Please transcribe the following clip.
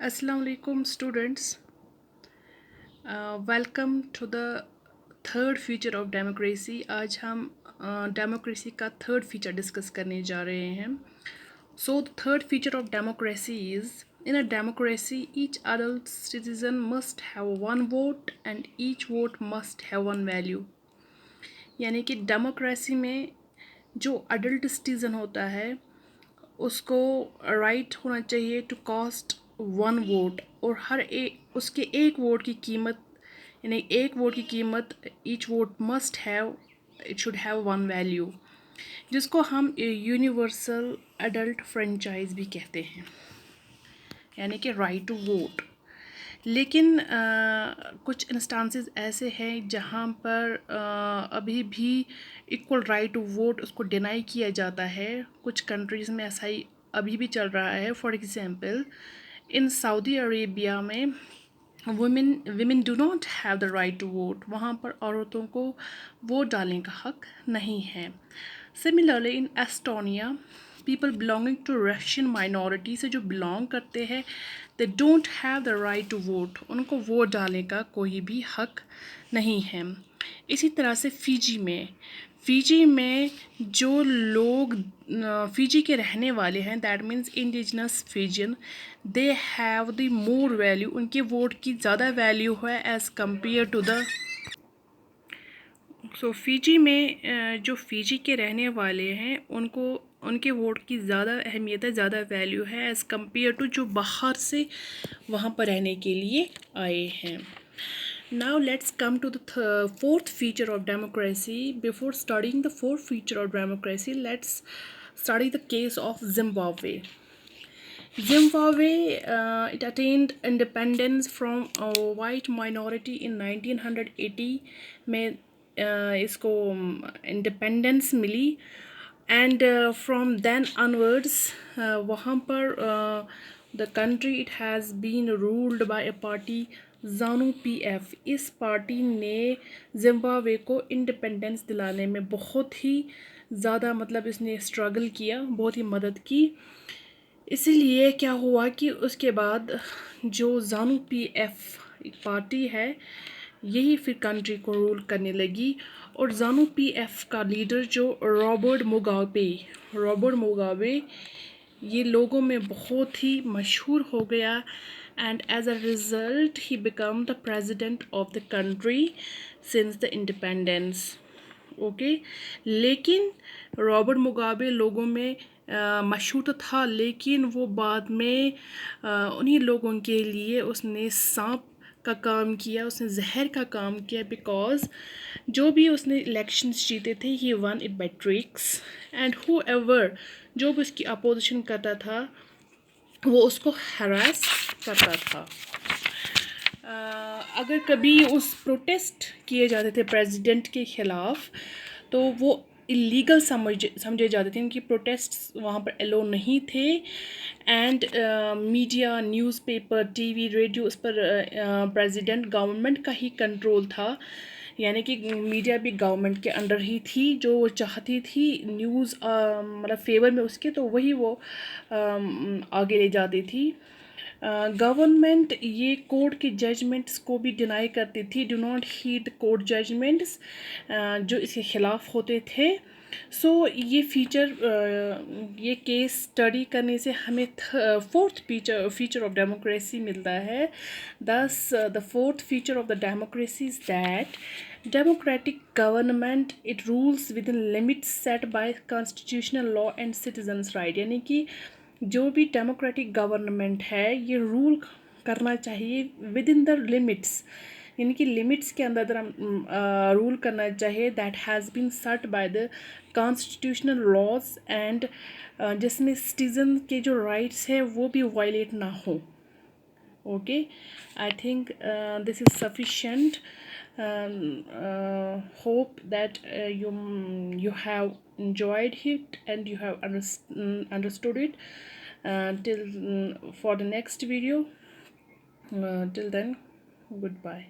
Assalamu alaikum students. Welcome to the third feature of democracy. आज हम democracy का third feature discuss करने जा रहे हैं. So the third feature of democracy is, in a democracy each adult citizen must have one vote and each vote must have one value. यानी कि democracy में जो अडल्ट सिटीज़न होता है उसको राइट होना चाहिए टू कास्ट वन वोट, और उसके एक वोट की कीमत, यानी एक वोट की कीमत, each vote must have, it should have one value, जिसको हम यूनिवर्सल अडल्ट फ्रेंचाइज भी कहते हैं, यानी कि राइट टू वोट. लेकिन कुछ इंस्टांसेस ऐसे हैं जहाँ पर अभी भी इक्वल राइट टू वोट उसको डिनाई किया जाता है. कुछ कंट्रीज़ में ऐसा ही अभी भी चल रहा है. For example, in Saudi Arabia में women do not have the right to vote. वहाँ पर औरतों को वोट डालने का हक नहीं है. Similarly, in Estonia, people belonging to Russian minority से जो belong करते हैं, they don't have the right to vote. उनको वोट डालने का कोई भी हक नहीं है. इसी तरह से फ़िजी में जो लोग फ़िजी के रहने वाले हैं, that means indigenous Fijian, they have the more value. उनके वोट की ज़्यादा वैल्यू है as compare to the. So Fiji में जो फ़िजी के रहने वाले हैं उनके वोट की ज़्यादा अहमियत है, ज़्यादा वैल्यू है एज़ कम्पेयर टू जो बाहर से वहाँ पर रहने के लिए आए हैं. Now let's come to the fourth feature of democracy. Before studying the fourth feature of democracy, let's study the case of Zimbabwe. Zimbabwe, it attained independence from a white minority in 1980 में इसको independence milli, and from then onwards वहाँ पर the country it has been ruled by a party ZANU PF. इस party ने Zimbabwe को independence दिलाने में बहुत ही ज़्यादा, मतलब इसने स्ट्रगल किया, बहुत ही मदद की. इसीलिए क्या हुआ कि उसके बाद जो ज़ानू पीएफ एक पार्टी है, यही फिर कंट्री को रूल करने लगी. और ज़ानू पीएफ का लीडर जो रॉबर्ट मुगाबे ये लोगों में बहुत ही मशहूर हो गया, and as a result he became the president of the country since the independence. Okay. लेकिन रॉबर्ट मुगाबे लोगों में मशहूर तो था, लेकिन वो बाद में उन्हीं लोगों के लिए उसने सांप का काम किया, उसने जहर का काम किया, बिकॉज जो भी उसने इलेक्शंस जीते थे he won it by tricks, and whoever जो भी उसकी अपोजिशन करता था वो उसको हरास करता था. अगर कभी उस प्रोटेस्ट किए जाते थे प्रेसिडेंट के ख़िलाफ़ तो वो इलीगल समझे जाते थे, उनकी प्रोटेस्ट वहाँ पर एलो नहीं थे. And media, newspaper, TV, radio, उस पर प्रेसिडेंट गवर्नमेंट का ही कंट्रोल था, यानी कि मीडिया भी गवर्नमेंट के अंडर ही थी. जो वो चाहती थी न्यूज़ मतलब फेवर में उसके, तो वही वो आगे ले जाती थी. गवर्नमेंट ये कोर्ट के जजमेंट्स को भी डिनाई करती थी. Do not heed court judgments जो इसके ख़िलाफ़ होते थे. सो ये ये केस स्टडी करने से हमें फोर्थ फीचर ऑफ डेमोक्रेसी मिलता है. दस the fourth feature of the democracy is that democratic government it rules within limits set by constitutional law and citizens right. यानी कि जो भी डेमोक्रेटिक गवर्नमेंट है ये रूल करना चाहिए विद इन द लिमिट्स, यानी कि लिमिट्स के अंदर रूल करना चाहिए that has been set by the constitutional laws, and जिसमें सिटीज़न के जो राइट्स हैं वो भी वायलेट ना हो. Okay, I think this is sufficient. Hope that you have enjoyed it and you have understood it. Till for the next video, till then, goodbye.